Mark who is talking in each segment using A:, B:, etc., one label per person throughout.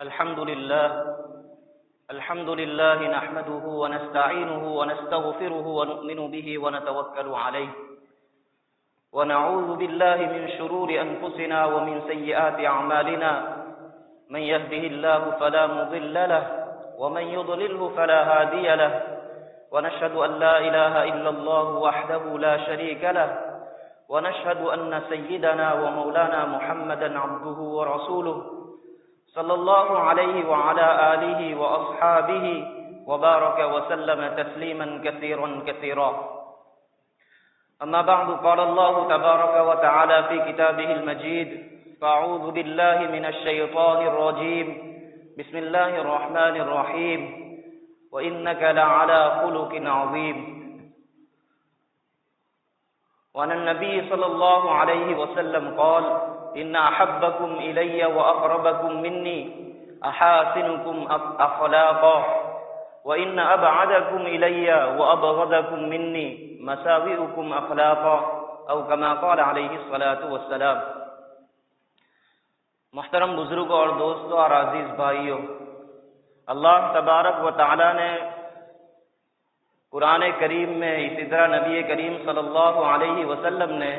A: الحمد لله نحمده ونستعينه ونستغفره ونؤمن به ونتوكل عليه ونعوذ بالله من شرور أنفسنا ومن سيئات أعمالنا من يهده الله فلا مضل له ومن يضلله فلا هادي له ونشهد أن لا إله إلا الله وحده لا شريك له ونشهد أن سيدنا ومولانا محمدا عبده ورسوله صلى الله عليه وعلى آله وأصحابه وبارك وسلم تسليما كثيرا كثيرا. أما بعد قال الله تبارك وتعالى في كتابه المجيد: فأعوذ بالله من الشيطان الرجيم بسم الله الرحمن الرحيم وإنك لعلى خلق عظيم. وعن النبي صلى الله عليه وسلم قال: إن أحبكم إلي وأقربكم مني أحاسنكم أخلاقا وإن أبعدكم إلي وأبغضكم مني مساوئكم أخلاقا أو كما قال عليه الصلاة والسلام. محترم بزرگوں اور دوستوں اور عزیز بھائیوں، اللہ تبارک و تعالی نے قرآن کریم میں، اسی طرح نبی کریم صلی اللہ علیہ وسلم نے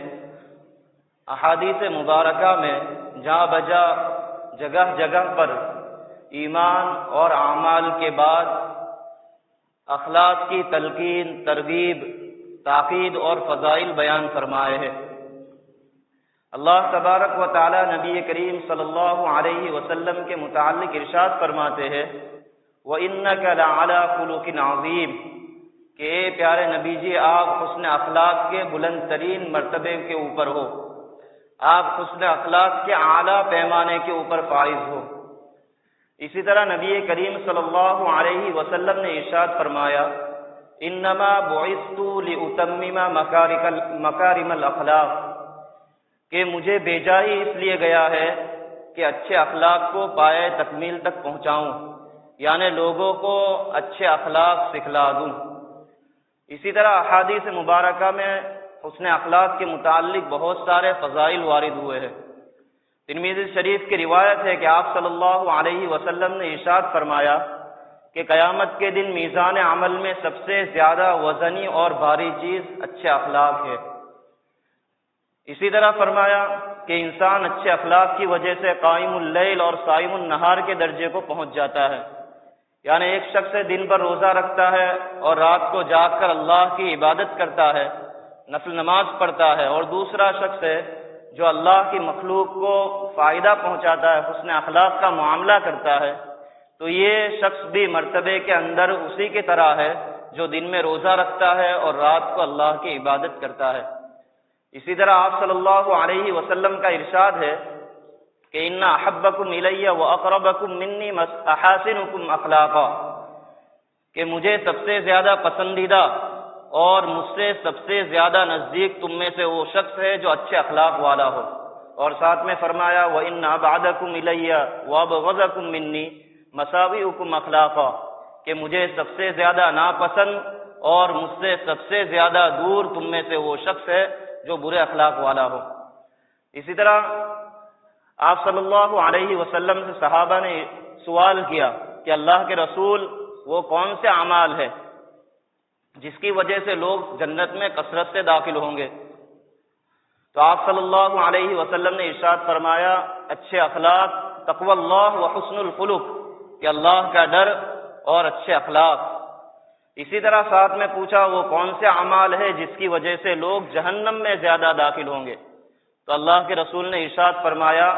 A: احادیث مبارکہ میں جہاں بجا جگہ جگہ پر ایمان اور اعمال کے بعد اخلاق کی تلقین، ترغیب، تاکید اور فضائل بیان فرمائے ہیں. اللہ تبارک و تعالی نبی کریم صلی اللہ علیہ وسلم کے متعلق ارشاد فرماتے ہیں: وَإِنَّكَ لَعَلَى خُلُقٍ عَظِيمٍ، کہ اے پیارے نبی جی، آپ حسن اخلاق کے بلند ترین مرتبے کے اوپر ہو، آپ حسن اخلاق کے اعلیٰ پیمانے کے اوپر فائز ہو. اسی طرح نبی کریم صلی اللہ علیہ وسلم نے ارشاد فرمایا: انما بعثت لاتمم مکارم الاخلاق، کہ مجھے بھیجا ہی اس لیے گیا ہے کہ اچھے اخلاق کو پائے تکمیل تک پہنچاؤں، یعنی لوگوں کو اچھے اخلاق سکھلا دوں. اسی طرح احادیث مبارکہ میں حسن اخلاق کے متعلق بہت سارے فضائل وارد ہوئے ہیں. ترمذی شریف کی روایت ہے کہ آپ صلی اللہ علیہ وسلم نے ارشاد فرمایا کہ قیامت کے دن میزان عمل میں سب سے زیادہ وزنی اور بھاری چیز اچھے اخلاق ہے. اسی طرح فرمایا کہ انسان اچھے اخلاق کی وجہ سے قائم اللیل اور صائم النہار کے درجے کو پہنچ جاتا ہے، یعنی ایک شخص دن بھر روزہ رکھتا ہے اور رات کو جاگ کر اللہ کی عبادت کرتا ہے، نفل نماز پڑھتا ہے، اور دوسرا شخص ہے جو اللہ کی مخلوق کو فائدہ پہنچاتا ہے، حسن اخلاق کا معاملہ کرتا ہے، تو یہ شخص بھی مرتبے کے اندر اسی کی طرح ہے جو دن میں روزہ رکھتا ہے اور رات کو اللہ کی عبادت کرتا ہے. اسی طرح آپ صلی اللہ علیہ وسلم کا ارشاد ہے کہ ان احبکم الی واقربکم منی احاسنکم اخلاقا، کہ مجھے سب سے زیادہ پسندیدہ اور مجھ سے سب سے زیادہ نزدیک تم میں سے وہ شخص ہے جو اچھے اخلاق والا ہو. اور ساتھ میں فرمایا: وَإِنَّ أَبْعَدَكُمْ إِلَيَّ وَأَبْغَضَكُمْ مِنِّي مَسَاوِئُكُمْ أَخْلَاقًا، کہ مجھے سب سے زیادہ ناپسند اور مجھ سے سب سے زیادہ دور تم میں سے وہ شخص ہے جو برے اخلاق والا ہو. اسی طرح آپ صلی اللہ علیہ وسلم سے صحابہ نے سوال کیا کہ اللہ کے رسول، وہ کون سے اعمال ہے جس کی وجہ سے لوگ جنت میں کثرت سے داخل ہوں گے؟ تو آپ صلی اللہ علیہ وسلم نے ارشاد فرمایا: اچھے اخلاق، تقوی اللہ و حسن الخلق، کہ اللہ کا ڈر اور اچھے اخلاق. اسی طرح ساتھ میں پوچھا وہ کون سے اعمال ہے جس کی وجہ سے لوگ جہنم میں زیادہ داخل ہوں گے؟ تو اللہ کے رسول نے ارشاد فرمایا: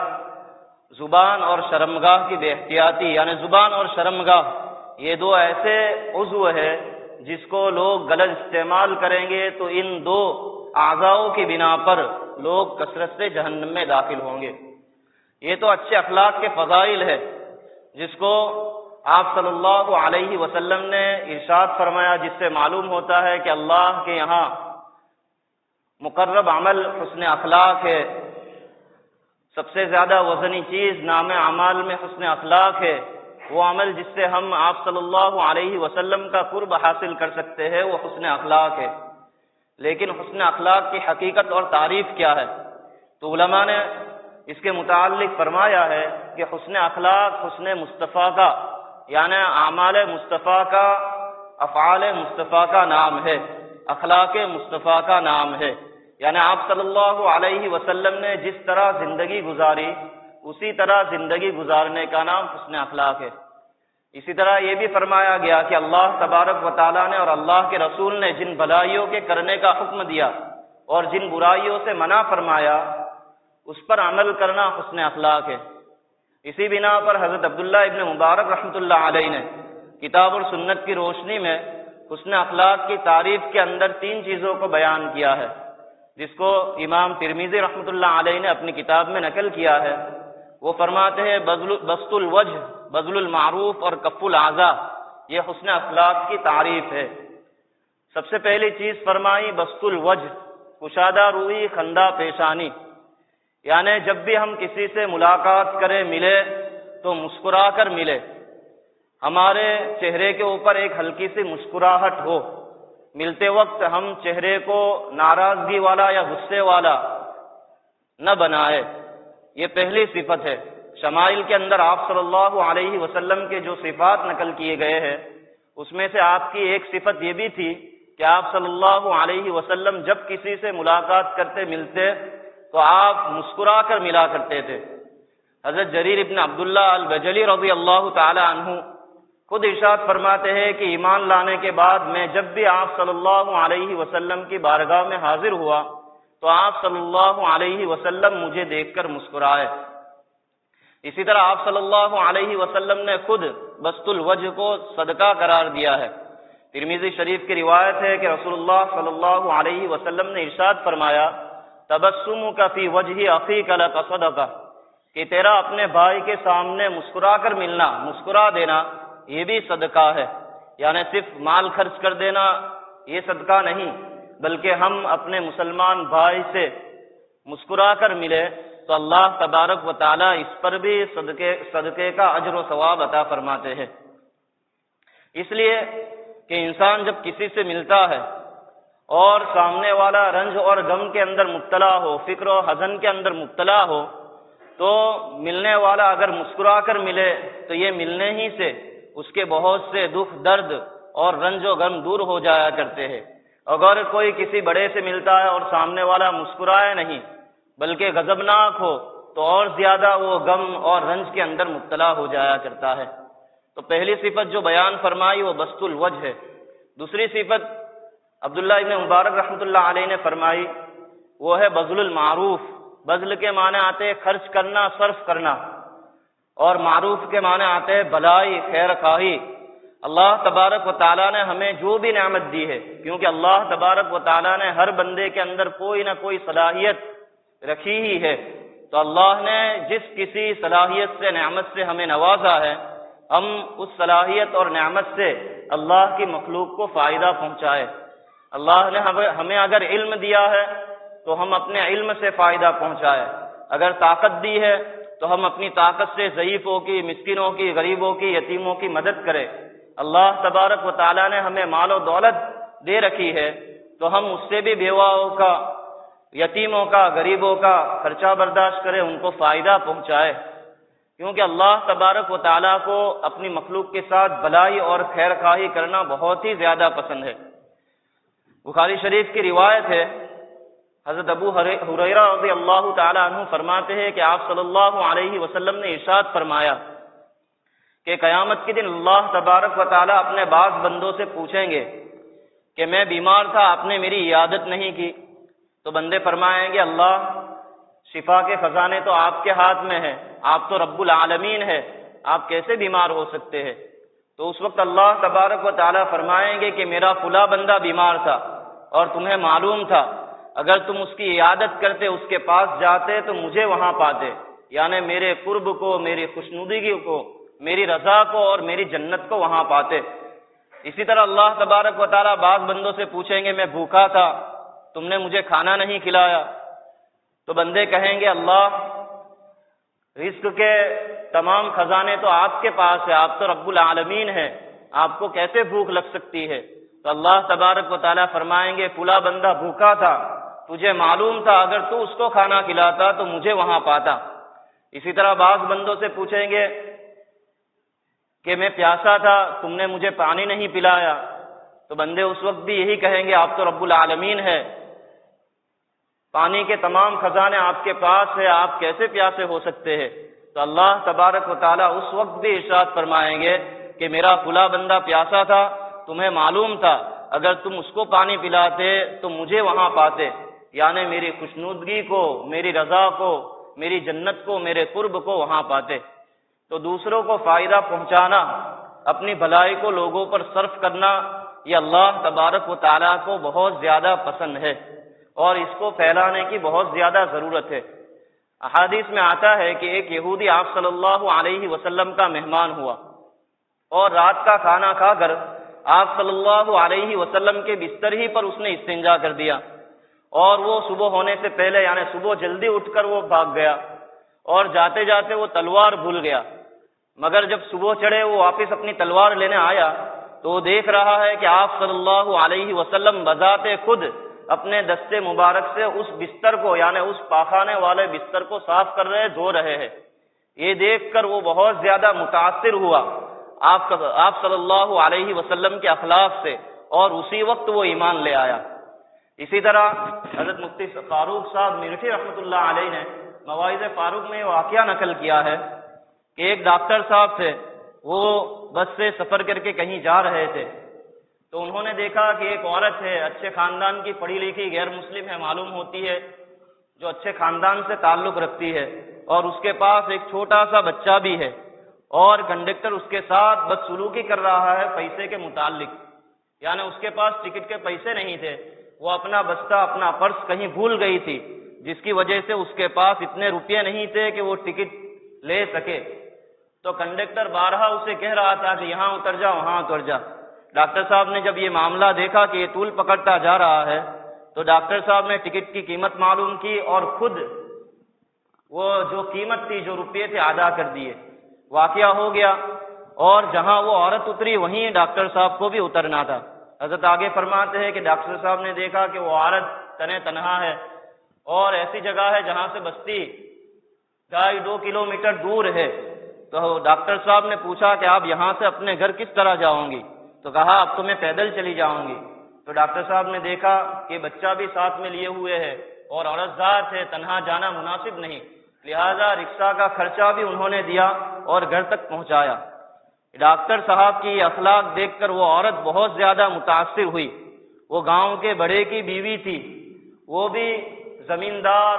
A: زبان اور شرمگاہ کی بے احتیاطی، یعنی زبان اور شرمگاہ یہ دو ایسے عضو ہے جس کو لوگ غلط استعمال کریں گے تو ان دو اعضاؤں کی بنا پر لوگ کثرت سے جہنم میں داخل ہوں گے. یہ تو اچھے اخلاق کے فضائل ہے جس کو آپ صلی اللہ علیہ وسلم نے ارشاد فرمایا، جس سے معلوم ہوتا ہے کہ اللہ کے یہاں مقرب عمل حسن اخلاق ہے. سب سے زیادہ وزنی چیز نام اعمال میں حسن اخلاق ہے. وہ عمل جس سے ہم آپ صلی اللہ علیہ وسلم کا قرب حاصل کر سکتے ہیں وہ حسن اخلاق ہے. لیکن حسن اخلاق کی حقیقت اور تعریف کیا ہے؟ تو علماء نے اس کے متعلق فرمایا ہے کہ حسن اخلاق حسن مصطفیٰ کا یعنی اعمال مصطفیٰ کا افعال مصطفیٰ کا نام ہے، اخلاق مصطفیٰ کا نام ہے، یعنی آپ صلی اللہ علیہ وسلم نے جس طرح زندگی گزاری اسی طرح زندگی گزارنے کا نام حسن اخلاق ہے۔ اسی طرح یہ بھی فرمایا گیا کہ اللہ تبارک و تعالیٰ نے اور اللہ کے رسول نے جن بھلائیوں کے کرنے کا حکم دیا اور جن برائیوں سے منع فرمایا اس پر عمل کرنا حسن اخلاق ہے۔ اسی بنا پر حضرت عبداللہ ابن مبارک رحمۃ اللہ علیہ نے کتاب اور سنت کی روشنی میں حسن اخلاق کی تعریف کے اندر 3 چیزوں کو بیان کیا ہے، جس کو امام ترمذی رحمۃ اللہ علیہ نے اپنی کتاب میں نقل کیا ہے۔ وہ فرماتے ہیں بسط الوجہ، بذل المعروف اور کف الاذی، یہ حسن اخلاق کی تعریف ہے۔ سب سے پہلی چیز فرمائی بسط الوجہ، کشادہ روئی، خندہ پیشانی، یعنی جب بھی ہم کسی سے ملاقات کریں ملے تو مسکرا کر ملے، ہمارے چہرے کے اوپر ایک ہلکی سی مسکراہٹ ہو، ملتے وقت ہم چہرے کو ناراضگی والا یا غصے والا نہ بنائے، یہ پہلی صفت ہے۔ شمائل کے اندر آپ صلی اللہ علیہ وسلم کے جو صفات نقل کیے گئے ہیں اس میں سے آپ کی ایک صفت یہ بھی تھی کہ آپ صلی اللہ علیہ وسلم جب کسی سے ملاقات کرتے ملتے تو آپ مسکرا کر ملا کرتے تھے۔ حضرت جریر ابن عبداللہ البجلی رضی اللہ تعالی عنہ خود ارشاد فرماتے ہیں کہ ایمان لانے کے بعد میں جب بھی آپ صلی اللہ علیہ وسلم کی بارگاہ میں حاضر ہوا تو آپ صلی اللہ علیہ وسلم مجھے دیکھ کر مسکرائے۔ اسی طرح آپ صلی اللہ علیہ وسلم نے خود بسط الوجہ کو صدقہ قرار دیا ہے۔ ترمذی شریف کی روایت ہے کہ رسول اللہ صلی اللہ علیہ وسلم نے ارشاد فرمایا تبسمک فی وجہ اخیک لک صدقہ، کہ تیرا اپنے بھائی کے سامنے مسکرا کر ملنا، مسکرا دینا، یہ بھی صدقہ ہے، یعنی صرف مال خرچ کر دینا یہ صدقہ نہیں، بلکہ ہم اپنے مسلمان بھائی سے مسکرا کر ملے تو اللہ تبارک و تعالیٰ اس پر بھی صدقے کا اجر و ثواب عطا فرماتے ہیں۔ اس لیے کہ انسان جب کسی سے ملتا ہے اور سامنے والا رنج اور غم کے اندر مبتلا ہو، فکر و حزن کے اندر مبتلا ہو، تو ملنے والا اگر مسکرا کر ملے تو یہ ملنے ہی سے اس کے بہت سے دکھ درد اور رنج و غم دور ہو جایا کرتے ہیں۔ اگر کوئی کسی بڑے سے ملتا ہے اور سامنے والا مسکرائے نہیں بلکہ غضبناک ہو تو اور زیادہ وہ غم اور رنج کے اندر مبتلا ہو جایا کرتا ہے۔ تو پہلی صفت جو بیان فرمائی وہ بسط الوجہ ہے۔ دوسری صفت عبداللہ ابن مبارک رحمۃ اللہ علیہ نے فرمائی وہ ہے بذل المعروف۔ بذل کے معنی آتے ہیں خرچ کرنا، صرف کرنا، اور معروف کے معنی آتے ہیں بھلائی، خیر خواہی۔ اللہ تبارک و تعالیٰ نے ہمیں جو بھی نعمت دی ہے، کیونکہ اللہ تبارک و تعالیٰ نے ہر بندے کے اندر کوئی نہ کوئی صلاحیت رکھی ہی ہے، تو اللہ نے جس کسی صلاحیت سے، نعمت سے ہمیں نوازا ہے، ہم اس صلاحیت اور نعمت سے اللہ کی مخلوق کو فائدہ پہنچائے۔ اللہ نے ہمیں اگر علم دیا ہے تو ہم اپنے علم سے فائدہ پہنچائے، اگر طاقت دی ہے تو ہم اپنی طاقت سے ضعیفوں کی، مسکینوں کی، غریبوں کی، یتیموں کی مدد کرے۔ اللہ تبارک و تعالیٰ نے ہمیں مال و دولت دے رکھی ہے تو ہم اس سے بھی بیواؤں کا، یتیموں کا، غریبوں کا خرچہ برداشت کرے، ان کو فائدہ پہنچائے، کیونکہ اللہ تبارک و تعالیٰ کو اپنی مخلوق کے ساتھ بھلائی اور خیر خواہی کرنا بہت ہی زیادہ پسند ہے۔ بخاری شریف کی روایت ہے، حضرت ابو ہریرہ رضی اللہ تعالی عنہ فرماتے ہیں کہ آپ صلی اللہ علیہ وسلم نے ارشاد فرمایا کہ قیامت کے دن اللہ تبارک و تعالیٰ اپنے بعض بندوں سے پوچھیں گے کہ میں بیمار تھا، آپ نے میری عیادت نہیں کی، تو بندے فرمائیں گے اللہ، شفا کے خزانے تو آپ کے ہاتھ میں ہیں، آپ تو رب العالمین ہے، آپ کیسے بیمار ہو سکتے ہیں؟ تو اس وقت اللہ تبارک و تعالیٰ فرمائیں گے کہ میرا فلاں بندہ بیمار تھا اور تمہیں معلوم تھا، اگر تم اس کی عیادت کرتے، اس کے پاس جاتے تو مجھے وہاں پاتے، یعنی میرے قرب کو، میری خوشنودگی کو، میری رضا کو اور میری جنت کو وہاں پاتے۔ اسی طرح اللہ تبارک و تعالیٰ بعض بندوں سے پوچھیں گے میں بھوکا تھا، تم نے مجھے کھانا نہیں کھلایا، تو بندے کہیں گے اللہ، رزق کے تمام خزانے تو آپ کے پاس ہے، آپ تو رب العالمین ہیں، آپ کو کیسے بھوک لگ سکتی ہے؟ تو اللہ تبارک و تعالیٰ فرمائیں گے فلاں بندہ بھوکا تھا، تجھے معلوم تھا اگر تو اس کو کھانا کھلاتا تو مجھے وہاں پاتا۔ اسی طرح بعض بندوں سے پوچھیں گے کہ میں پیاسا تھا، تم نے مجھے پانی نہیں پلایا، تو بندے اس وقت بھی یہی کہیں گے آپ تو رب العالمین ہے، پانی کے تمام خزانے آپ کے پاس ہے، آپ کیسے پیاسے ہو سکتے ہیں؟ تو اللہ تبارک و تعالیٰ اس وقت بھی ارشاد فرمائیں گے کہ میرا فلاں بندہ پیاسا تھا، تمہیں معلوم تھا، اگر تم اس کو پانی پلاتے تو مجھے وہاں پاتے، یعنی میری خوشنودگی کو، میری رضا کو، میری جنت کو، میرے قرب کو وہاں پاتے۔ تو دوسروں کو فائدہ پہنچانا، اپنی بھلائی کو لوگوں پر صرف کرنا، یہ اللہ تبارک و تعالیٰ کو بہت زیادہ پسند ہے اور اس کو پھیلانے کی بہت زیادہ ضرورت ہے۔ احادیث میں آتا ہے کہ ایک یہودی آپ صلی اللہ علیہ وسلم کا مہمان ہوا اور رات کا کھانا کھا کر آپ صلی اللہ علیہ وسلم کے بستر ہی پر اس نے استنجا کر دیا، اور وہ صبح ہونے سے پہلے یعنی صبح جلدی اٹھ کر وہ بھاگ گیا، اور جاتے جاتے وہ تلوار بھول گیا، مگر جب صبح چڑھے وہ واپس اپنی تلوار لینے آیا تو وہ دیکھ رہا ہے کہ آپ صلی اللہ علیہ وسلم بذات خود اپنے دست مبارک سے اس بستر کو یعنی اس پاخانے والے بستر کو صاف کر رہے، دھو رہے ہیں۔ یہ دیکھ کر وہ بہت زیادہ متاثر ہوا آپ صلی اللہ علیہ وسلم کے اخلاق سے، اور اسی وقت وہ ایمان لے آیا۔ اسی طرح حضرت مفتی فاروق صاحب میرٹھی رحمۃ اللہ علیہ نے مواعظ فاروق میں یہ واقعہ نقل کیا ہے کہ ایک ڈاکٹر صاحب تھے، وہ بس سے سفر کر کے کہیں جا رہے تھے، تو انہوں نے دیکھا کہ ایک عورت ہے، اچھے خاندان کی، پڑھی لکھی، غیر مسلم ہے معلوم ہوتی ہے، جو اچھے خاندان سے تعلق رکھتی ہے، اور اس کے پاس ایک چھوٹا سا بچہ بھی ہے، اور کنڈکٹر اس کے ساتھ بدسلوکی کر رہا ہے پیسے کے متعلق، یعنی اس کے پاس ٹکٹ کے پیسے نہیں تھے، وہ اپنا بستہ، اپنا پرس کہیں بھول گئی تھی، جس کی وجہ سے اس کے پاس اتنے روپے نہیں تھے کہ وہ ٹکٹ لے سکے۔ تو کنڈکٹر بارہا اسے کہہ رہا تھا کہ یہاں اتر جا، وہاں اتر جا۔ ڈاکٹر صاحب نے جب یہ معاملہ دیکھا کہ یہ طول پکڑتا جا رہا ہے، تو ڈاکٹر صاحب نے ٹکٹ کی قیمت معلوم کی اور خود وہ جو قیمت تھی، جو روپے تھے، ادا کر دیے۔ واقعہ ہو گیا، اور جہاں وہ عورت اتری وہیں ڈاکٹر صاحب کو بھی اترنا تھا۔ حضرت آگے فرماتے ہیں کہ ڈاکٹر صاحب نے دیکھا کہ وہ عورت تنے تنہا ہے، اور ایسی جگہ ہے جہاں سے بستی 2.5 کلومیٹر دور ہے۔ تو ڈاکٹر صاحب نے پوچھا کہ آپ یہاں سے اپنے گھر کس طرح جاؤں گی؟ تو کہا اب تو میں پیدل چلی جاؤں گی۔ تو ڈاکٹر صاحب نے دیکھا کہ بچہ بھی ساتھ میں لیے ہوئے ہے اور عورت ذات ہے، تنہا جانا مناسب نہیں، لہذا رکشہ کا خرچہ بھی انہوں نے دیا اور گھر تک پہنچایا۔ ڈاکٹر صاحب کی یہ اخلاق دیکھ کر وہ عورت بہت زیادہ متاثر ہوئی۔ وہ گاؤں کے بڑے کی بیوی تھی، وہ بھی زمیندار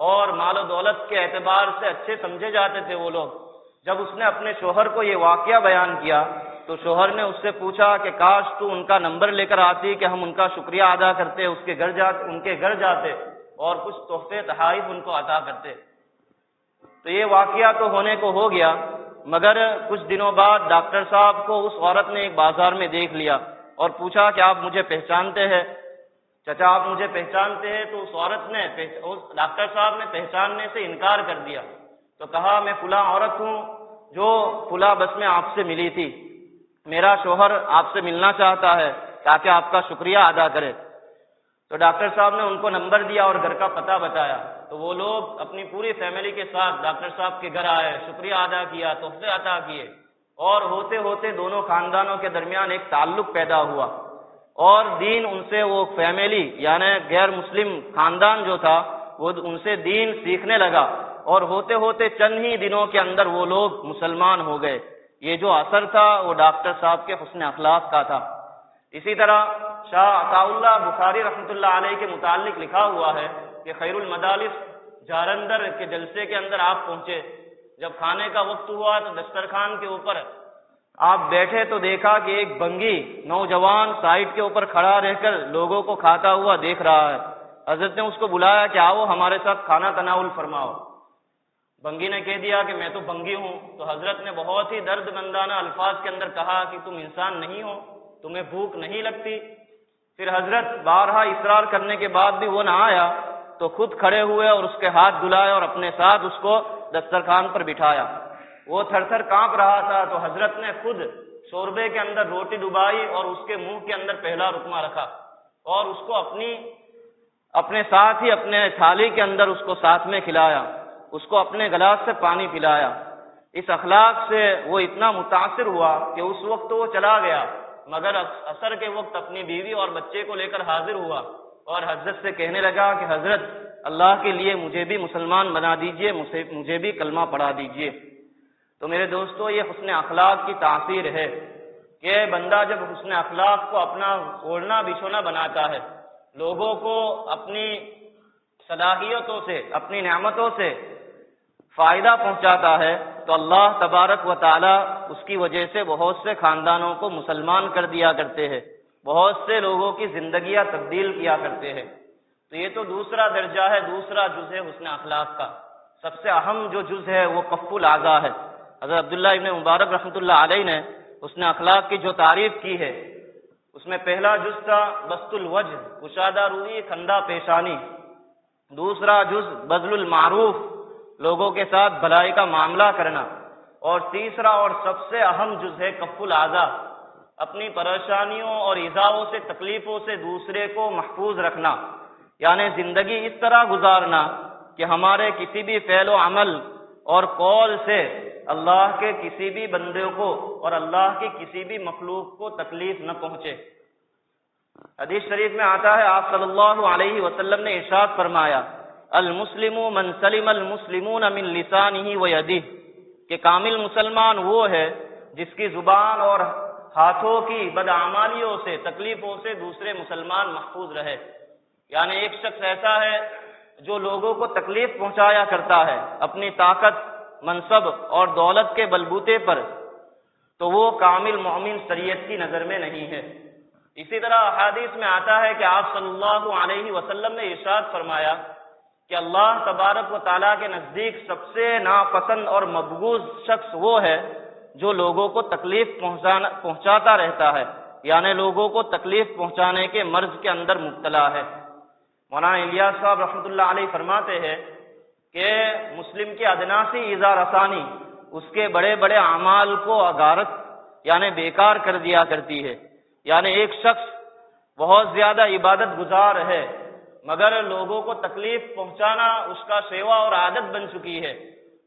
A: اور مال و دولت کے اعتبار سے اچھے سمجھے جاتے تھے وہ لوگ۔ جب اس نے اپنے شوہر کو یہ واقعہ بیان کیا تو شوہر نے اس سے پوچھا کہ کاش تو ان کا نمبر لے کر آتی کہ ہم ان کا شکریہ ادا کرتے، ان کے گھر جاتے اور کچھ تحفے تحائف ان کو عطا کرتے۔ تو یہ واقعہ تو ہونے کو ہو گیا، مگر کچھ دنوں بعد ڈاکٹر صاحب کو اس عورت نے ایک بازار میں دیکھ لیا اور پوچھا کہ آپ مجھے پہچانتے ہیں؟ چچا آپ مجھے پہچانتے ہیں؟ تو اس عورت نے ڈاکٹر صاحب نے پہچاننے سے انکار کر دیا، تو کہا میں فلاں عورت ہوں جو فلاں بس میں آپ سے ملی تھی، میرا شوہر آپ سے ملنا چاہتا ہے تاکہ آپ کا شکریہ ادا کرے۔ تو ڈاکٹر صاحب نے ان کو نمبر دیا اور گھر کا پتہ بتایا، تو وہ لوگ اپنی پوری فیملی کے ساتھ ڈاکٹر صاحب کے گھر آئے، شکریہ ادا کیا، تحفے عطا کیے، اور ہوتے ہوتے دونوں خاندانوں کے درمیان ایک تعلق پیدا ہوا، اور دین ان سے وہ فیملی یعنی غیر مسلم خاندان جو تھا وہ ان سے دین سیکھنے لگا، اور ہوتے ہوتے چند ہی دنوں کے اندر وہ لوگ مسلمان ہو گئے۔ یہ جو اثر تھا وہ ڈاکٹر صاحب کے حسن اخلاق کا تھا۔ اسی طرح شاہ عطا اللہ بخاری رحمۃ اللہ علیہ کے متعلق لکھا ہوا ہے کہ خیر المدارس جالندھر کے جلسے کے اندر آپ پہنچے، جب کھانے کا وقت ہوا تو دسترخوان کے اوپر آپ بیٹھے تو دیکھا کہ ایک بنگی نوجوان سائڈ کے اوپر کھڑا رہ کر لوگوں کو کھاتا ہوا دیکھ رہا ہے۔ حضرت نے اس کو بلایا کہ آؤ ہمارے ساتھ کھانا تناول فرماؤ۔ بنگی نے کہہ دیا کہ میں تو بنگی ہوں۔ تو حضرت نے بہت ہی درد مندانہ الفاظ کے اندر کہا کہ تم انسان نہیں ہو، تمہیں بھوک نہیں لگتی؟ پھر حضرت بارہا اصرار کرنے کے بعد بھی وہ نہ آیا تو خود کھڑے ہوئے اور اس کے ہاتھ دھلائے اور اپنے ساتھ اس کو دسترخوان پر بٹھایا۔ وہ تھر تھر کانپ رہا تھا، تو حضرت نے خود شوربے کے اندر روٹی ڈبائی اور اس کے منہ کے اندر پہلا رکمہ رکھا اور اس کو اپنے ساتھ ہی اپنے تھالی کے اندر اس کو ساتھ میں کھلایا۔ اس کو اپنے گلاس سے پانی پلایا۔ اس اخلاق سے وہ اتنا متاثر ہوا کہ اس وقت تو وہ چلا گیا، مگر عصر کے وقت اپنی بیوی اور بچے کو لے کر حاضر ہوا اور حضرت سے کہنے لگا کہ حضرت، اللہ کے لیے مجھے بھی مسلمان بنا دیجئے، مجھے بھی کلمہ پڑھا دیجئے۔ تو میرے دوستو، یہ حسن اخلاق کی تاثیر ہے کہ بندہ جب حسن اخلاق کو اپنا اوڑھنا بچھونا بناتا ہے، لوگوں کو اپنی صلاحیتوں سے، اپنی نعمتوں سے فائدہ پہنچاتا ہے، تو اللہ تبارک و تعالی اس کی وجہ سے بہت سے خاندانوں کو مسلمان کر دیا کرتے ہیں، بہت سے لوگوں کی زندگیاں تبدیل کیا کرتے ہیں۔ تو یہ تو دوسرا درجہ ہے، دوسرا جز ہے حسن اخلاق کا۔ سب سے اہم جو جز ہے وہ کف الاذی ہے۔ حضرت عبداللہ ابن مبارک رحمۃ اللہ علیہ نے حسن اخلاق کی جو تعریف کی ہے، اس میں پہلا جز تھا بسط الوجہ، کشادہ روئی، خندہ پیشانی۔ دوسرا جز بذل المعروف، لوگوں کے ساتھ بھلائی کا معاملہ کرنا۔ اور تیسرا اور سب سے اہم جز ہے کف الاذی، اپنی پریشانیوں اور ایذاؤں سے، تکلیفوں سے دوسرے کو محفوظ رکھنا، یعنی زندگی اس طرح گزارنا کہ ہمارے کسی بھی فعل و عمل اور قول سے اللہ کے کسی بھی بندے کو اور اللہ کی کسی بھی مخلوق کو تکلیف نہ پہنچے۔ حدیث شریف میں آتا ہے، آپ صلی اللہ علیہ وسلم نے ارشاد فرمایا، المسلم من سلم المسلمون من لسانہ و یدہ، کہ کامل مسلمان وہ ہے جس کی زبان اور ہاتھوں کی بدعمالیوں سے، تکلیفوں سے دوسرے مسلمان محفوظ رہے۔ یعنی ایک شخص ایسا ہے جو لوگوں کو تکلیف پہنچایا کرتا ہے اپنی طاقت، منصب اور دولت کے بلبوتے پر، تو وہ کامل مومن شریعت کی نظر میں نہیں ہے۔ اسی طرح احادیث میں آتا ہے کہ آپ صلی اللہ علیہ وسلم نے ارشاد فرمایا کہ اللہ تبارک و تعالیٰ کے نزدیک سب سے ناپسند اور مبغوض شخص وہ ہے جو لوگوں کو تکلیف پہنچاتا رہتا ہے، یعنی لوگوں کو تکلیف پہنچانے کے مرض کے اندر مبتلا ہے۔ مولانا الیاس صاحب رحمۃ اللہ علیہ فرماتے ہیں کہ مسلم کی ادنا سی ایذا رسانی اس کے بڑے بڑے اعمال کو اغارت یعنی بیکار کر دیا کرتی ہے۔ یعنی ایک شخص بہت زیادہ عبادت گزار ہے، مگر لوگوں کو تکلیف پہنچانا اس کا شیوا اور عادت بن چکی ہے،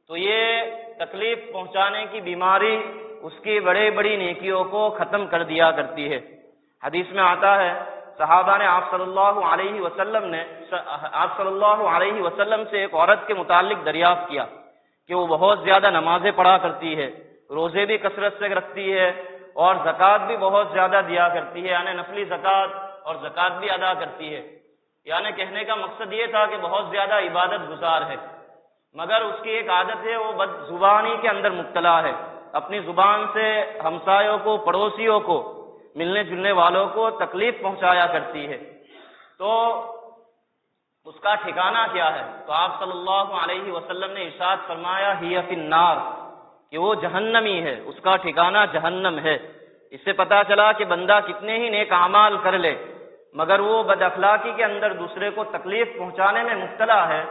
A: تو یہ تکلیف پہنچانے کی بیماری اس کی بڑی بڑی نیکیوں کو ختم کر دیا کرتی ہے۔ حدیث میں آتا ہے، صحابہ نے آپ صلی اللہ علیہ وسلم سے ایک عورت کے متعلق دریافت کیا کہ وہ بہت زیادہ نمازیں پڑھا کرتی ہے، روزے بھی کثرت سے رکھتی ہے اور زکوٰۃ بھی بہت زیادہ دیا کرتی ہے، یعنی نفلی زکوٰۃ اور زکوٰۃ بھی ادا کرتی ہے۔ یعنی کہنے کا مقصد یہ تھا کہ بہت زیادہ عبادت گزار ہے، مگر اس کی ایک عادت ہے، وہ بد زبانی کے اندر مبتلا ہے، اپنی زبان سے ہمسایوں کو، پڑوسیوں کو، ملنے جلنے والوں کو تکلیف پہنچایا کرتی ہے۔ تو اس کا ٹھکانہ کیا ہے؟ تو آپ صلی اللہ علیہ وسلم نے ارشاد فرمایا، ہی فی النار، کہ وہ جہنمی ہے، اس کا ٹھکانہ جہنم ہے۔ اس سے پتہ چلا کہ بندہ کتنے ہی نیک اعمال کر لے، مگر وہ بد اخلاقی کے اندر دوسرے کو تکلیف پہنچانے میں مبتلا ہے،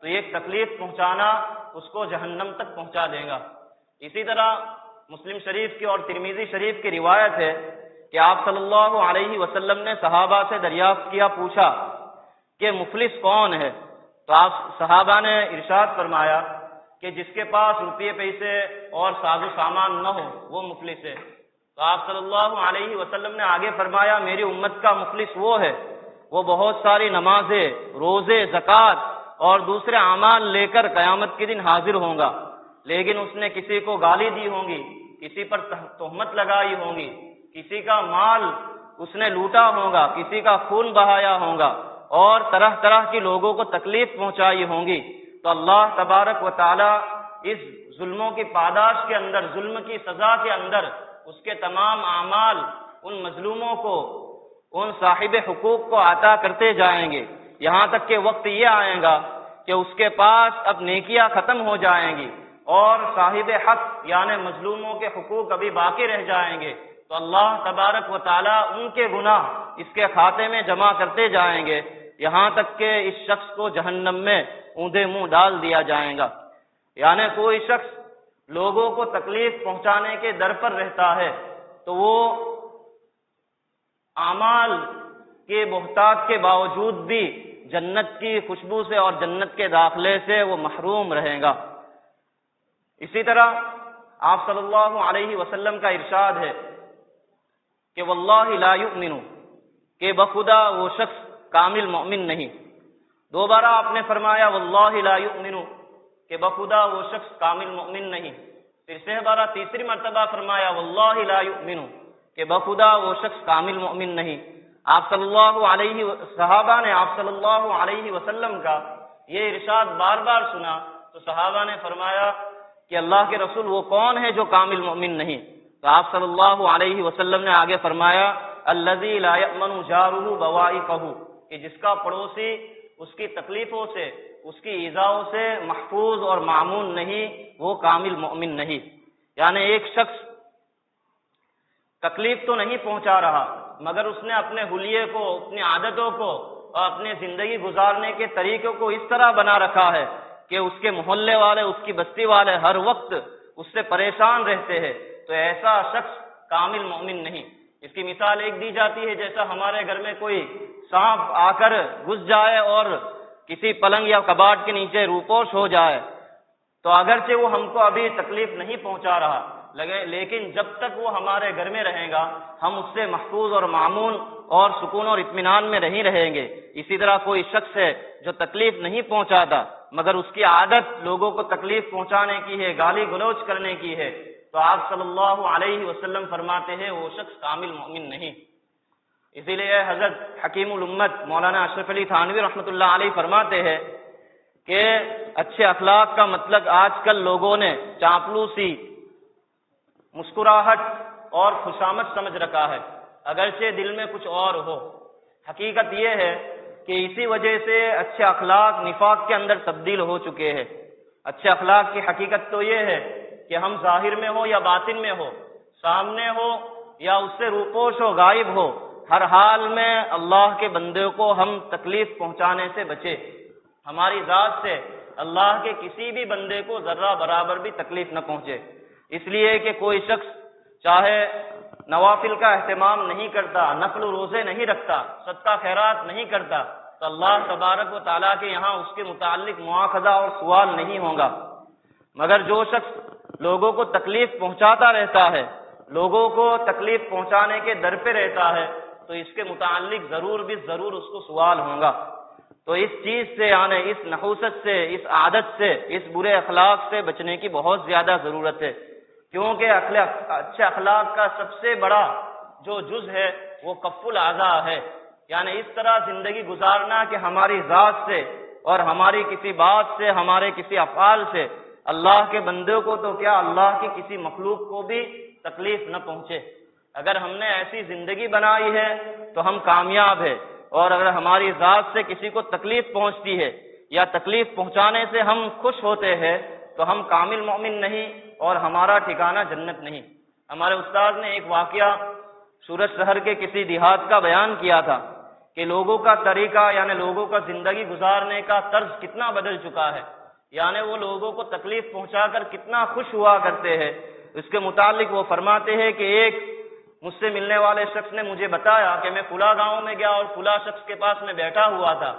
A: تو یہ تکلیف پہنچانا اس کو جہنم تک پہنچا دے گا۔ اسی طرح مسلم شریف کی اور ترمذی شریف کی روایت ہے کہ آپ صلی اللہ علیہ وسلم نے صحابہ سے دریافت کیا، پوچھا کہ مفلس کون ہے؟ تو آپ صحابہ نے ارشاد فرمایا کہ جس کے پاس روپے پیسے اور ساز و سامان نہ ہو وہ مفلس ہے۔ تو آپ صلی اللہ علیہ وسلم نے آگے فرمایا، میری امت کا مفلس وہ ہے، وہ بہت ساری نمازیں، روزے، زکوٰۃ اور دوسرے اعمال لے کر قیامت کے دن حاضر ہوگا، لیکن اس نے کسی کو گالی دی ہوگی، کسی پر تہمت لگائی ہوگی، کسی کا مال اس نے لوٹا ہوگا، کسی کا خون بہایا ہوگا اور طرح طرح کی لوگوں کو تکلیف پہنچائی ہوں گی۔ تو اللہ تبارک و تعالی اس ظلموں کی پاداش کے اندر، ظلم کی سزا کے اندر اس کے تمام اعمال ان مظلوموں کو، ان صاحب حقوق کو عطا کرتے جائیں گے، یہاں تک کہ وقت یہ آئے گا کہ اس کے پاس اب نیکیاں ختم ہو جائیں گی اور صاحب حق یعنی مظلوموں کے حقوق ابھی باقی رہ جائیں گے، تو اللہ تبارک و تعالی ان کے گناہ اس کے کھاتے میں جمع کرتے جائیں گے، یہاں تک کہ اس شخص کو جہنم میں اوندے منہ ڈال دیا جائے گا۔ یعنی کوئی شخص لوگوں کو تکلیف پہنچانے کے در پر رہتا ہے تو وہ اعمال کے بہتات کے باوجود بھی جنت کی خوشبو سے اور جنت کے داخلے سے وہ محروم رہے گا۔ اسی طرح آپ صلی اللہ علیہ وسلم کا ارشاد ہے کہ واللہ لا یؤمن، کہ بخدا وہ شخص کامل مومن نہیں۔ دوبارہ آپ نے فرمایا واللہ لا یؤمن، کہ بخدا وہ شخص کامل مومن نہیں۔ پھر سے بارہ تیسری مرتبہ فرمایا واللہ لا یؤمن، کہ بخدا وہ شخص کامل مومن نہیں۔ آپ صلی اللہ علیہ صحابہ نے آپ صلی اللہ علیہ وسلم کا یہ ارشاد بار بار سنا تو صحابہ نے فرمایا کہ اللہ کے رسول وہ کون ہے جو کامل مومن نہیں؟ تو آپ صلی اللہ علیہ وسلم نے آگے فرمایا الذی لا یأمن جارہ بوائقہ، کہ جس کا پڑوسی اس کی تکلیفوں سے، اس کی ایذاؤں سے محفوظ اور معمون نہیں، وہ کامل مومن نہیں۔ یعنی ایک شخص تکلیف تو نہیں پہنچا رہا مگر اس نے اپنے حلیے کو، اپنی عادتوں کو اور اپنے زندگی گزارنے کے طریقوں کو اس طرح بنا رکھا ہے کہ اس کے محلے والے، اس کی بستی والے ہر وقت اس سے پریشان رہتے ہیں، تو ایسا شخص کامل مومن نہیں۔ اس کی مثال ایک دی جاتی ہے جیسا ہمارے گھر میں کوئی سانپ آ کر گھس جائے اور کسی پلنگ یا کباڑ کے نیچے روپوش ہو جائے، تو اگرچہ وہ ہم کو ابھی تکلیف نہیں پہنچا رہا لیکن جب تک وہ ہمارے گھر میں رہے گا ہم اس سے محفوظ اور معمون اور سکون اور اطمینان میں نہیں رہیں گے۔ اسی طرح کوئی شخص ہے جو تکلیف نہیں پہنچاتا مگر اس کی عادت لوگوں کو تکلیف پہنچانے کی ہے، گالی گلوچ کرنے کی ہے، تو آپ صلی اللہ علیہ وسلم فرماتے ہیں وہ شخص کامل مومن نہیں۔ اسی لیے حضرت حکیم الامت مولانا اشرف علی تھانوی رحمۃ اللہ علیہ فرماتے ہیں کہ اچھے اخلاق کا مطلب آج کل لوگوں نے چاپلوسی، مسکراہٹ اور خوشامد سمجھ رکھا ہے، اگرچہ دل میں کچھ اور ہو۔ حقیقت یہ ہے کہ اسی وجہ سے اچھے اخلاق نفاق کے اندر تبدیل ہو چکے ہیں۔ اچھے اخلاق کی حقیقت تو یہ ہے کہ ہم ظاہر میں ہو یا باطن میں ہو، سامنے ہو یا اس سے روپوش ہو، غائب ہو، ہر حال میں اللہ کے بندے کو ہم تکلیف پہنچانے سے بچے۔ ہماری ذات سے اللہ کے کسی بھی بندے کو ذرہ برابر بھی تکلیف نہ پہنچے، اس لیے کہ کوئی شخص چاہے نوافل کا اہتمام نہیں کرتا، نفل و روزے نہیں رکھتا، صدقہ خیرات نہیں کرتا، تو اللہ تبارک و تعالیٰ کے یہاں اس کے متعلق مواخذہ اور سوال نہیں ہوگا۔ مگر جو شخص لوگوں کو تکلیف پہنچاتا رہتا ہے، لوگوں کو تکلیف پہنچانے کے در پہ رہتا ہے، تو اس کے متعلق ضرور اس کو سوال ہوگا۔ تو اس چیز سے یعنی اس نحوست سے، اس عادت سے، اس برے اخلاق سے بچنے کی بہت زیادہ ضرورت ہے، کیونکہ اچھے اخلاق کا سب سے بڑا جو جز ہے وہ کف الاذی ہے، یعنی اس طرح زندگی گزارنا کہ ہماری ذات سے اور ہماری کسی بات سے، ہمارے کسی افعال سے اللہ کے بندوں کو تو کیا اللہ کی کسی مخلوق کو بھی تکلیف نہ پہنچے۔ اگر ہم نے ایسی زندگی بنائی ہے تو ہم کامیاب ہیں، اور اگر ہماری ذات سے کسی کو تکلیف پہنچتی ہے یا تکلیف پہنچانے سے ہم خوش ہوتے ہیں تو ہم کامل مومن نہیں اور ہمارا ٹھکانہ جنت نہیں۔ ہمارے استاد نے ایک واقعہ سورج شہر کے کسی دیہات کا بیان کیا تھا کہ لوگوں کا طریقہ یعنی لوگوں کا زندگی گزارنے کا طرز کتنا بدل چکا ہے، یعنی وہ لوگوں کو تکلیف پہنچا کر کتنا خوش ہوا کرتے ہیں۔ اس کے متعلق وہ فرماتے ہیں کہ ایک مجھ سے ملنے والے شخص نے مجھے بتایا کہ میں فلاں گاؤں میں گیا اور فلاں شخص کے پاس میں بیٹھا ہوا تھا،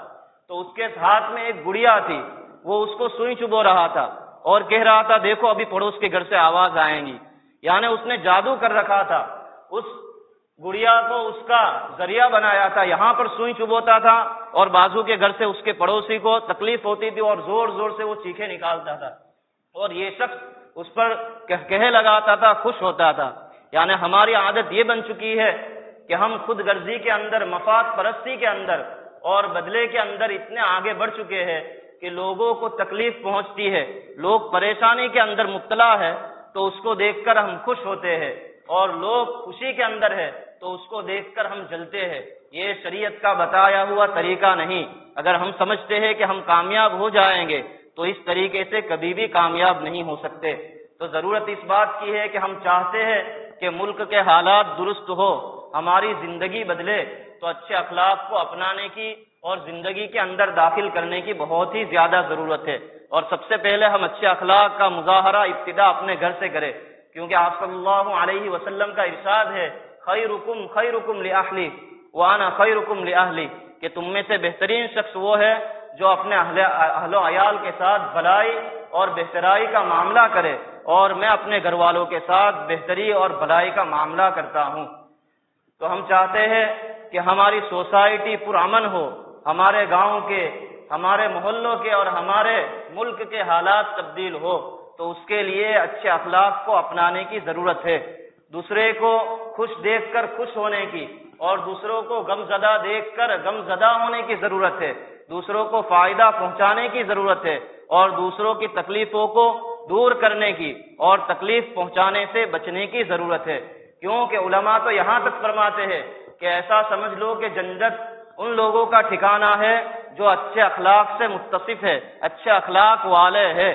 A: تو اس کے ہاتھ میں ایک گڑیا تھی، وہ اس کو سوئی چبو رہا تھا اور کہہ رہا تھا دیکھو ابھی پڑوس کے گھر سے آواز آئیں گی، یعنی اس نے جادو کر رکھا تھا، اس گڑیا کو اس کا ذریعہ بنایا تھا، یہاں پر سوئی چبوتا تھا اور بازو کے گھر سے اس کے پڑوسی کو تکلیف ہوتی تھی اور زور زور سے وہ چیخے نکالتا تھا اور یہ شخص اس پر کہہ لگاتا تھا، خوش ہوتا تھا۔ یعنی ہماری عادت یہ بن چکی ہے کہ ہم خود غرضی کے اندر، مفاد پرستی کے اندر اور بدلے کے اندر اتنے آگے بڑھ چکے ہیں کہ لوگوں کو تکلیف پہنچتی ہے، لوگ پریشانی کے اندر مبتلا ہے تو اس کو دیکھ کر ہم خوش ہوتے ہیں، اور لوگ خوشی کے اندر ہے تو اس کو دیکھ کر ہم جلتے ہیں۔ یہ شریعت کا بتایا ہوا طریقہ نہیں۔ اگر ہم سمجھتے ہیں کہ ہم کامیاب ہو جائیں گے تو اس طریقے سے کبھی بھی کامیاب نہیں ہو سکتے۔ تو ضرورت اس بات کی ہے کہ ہم چاہتے ہیں کہ ملک کے حالات درست ہو، ہماری زندگی بدلے، تو اچھے اخلاق کو اپنانے کی اور زندگی کے اندر داخل کرنے کی بہت ہی زیادہ ضرورت ہے۔ اور سب سے پہلے ہم اچھے اخلاق کا مظاہرہ ابتدا اپنے گھر سے کریں، کیونکہ آپ صلی اللہ علیہ وسلم کا ارشاد ہے خیرکم خیرکم لأہلی وانا خیرکم لأہلی، کہ تم میں سے بہترین شخص وہ ہے جو اپنے اہل و عیال کے ساتھ بھلائی اور بہترائی کا معاملہ کرے، اور میں اپنے گھر والوں کے ساتھ بہتری اور بھلائی کا معاملہ کرتا ہوں۔ تو ہم چاہتے ہیں کہ ہماری سوسائٹی پرامن ہو، ہمارے گاؤں کے، ہمارے محلوں کے اور ہمارے ملک کے حالات تبدیل ہو، تو اس کے لیے اچھے اخلاق کو اپنانے کی ضرورت ہے۔ دوسرے کو خوش دیکھ کر خوش ہونے کی اور دوسروں کو غم زدہ دیکھ کر غم زدہ ہونے کی ضرورت ہے، دوسروں کو فائدہ پہنچانے کی ضرورت ہے اور دوسروں کی تکلیفوں کو دور کرنے کی اور تکلیف پہنچانے سے بچنے کی ضرورت ہے۔ کیونکہ علماء تو یہاں تک فرماتے ہیں کہ ایسا سمجھ لو کہ جنت ان لوگوں کا ٹھکانہ ہے جو اچھے اخلاق سے متصف ہے، اچھے اخلاق والے ہے،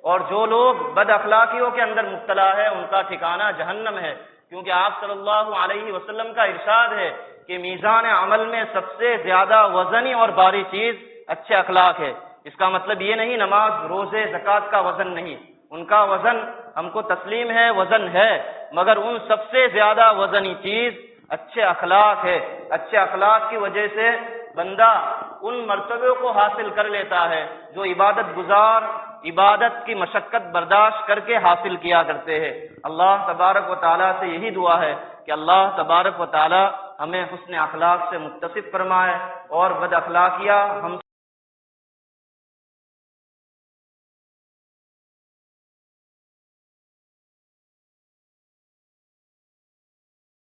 A: اور جو لوگ بد اخلاقیوں کے اندر مبتلا ہے ان کا ٹھکانہ جہنم ہے۔ کیونکہ آپ صلی اللہ علیہ وسلم کا ارشاد ہے کہ میزان عمل میں سب سے زیادہ وزنی اور بھاری چیز اچھے اخلاق ہے۔ اس کا مطلب یہ نہیں نماز روزے زکوٰۃ کا وزن نہیں، ان کا وزن ہم کو تسلیم ہے، وزن ہے، مگر ان سب سے زیادہ وزنی چیز اچھے اخلاق ہے۔ اچھے اخلاق کی وجہ سے بندہ ان مرتبوں کو حاصل کر لیتا ہے جو عبادت گزار عبادت کی مشقت برداشت کر کے حاصل کیا کرتے ہیں۔ اللہ تبارک و تعالیٰ سے یہی دعا ہے کہ اللہ تبارک و تعالیٰ ہمیں حسن اخلاق سے متصف فرمائے اور بد اخلاقیہ ہم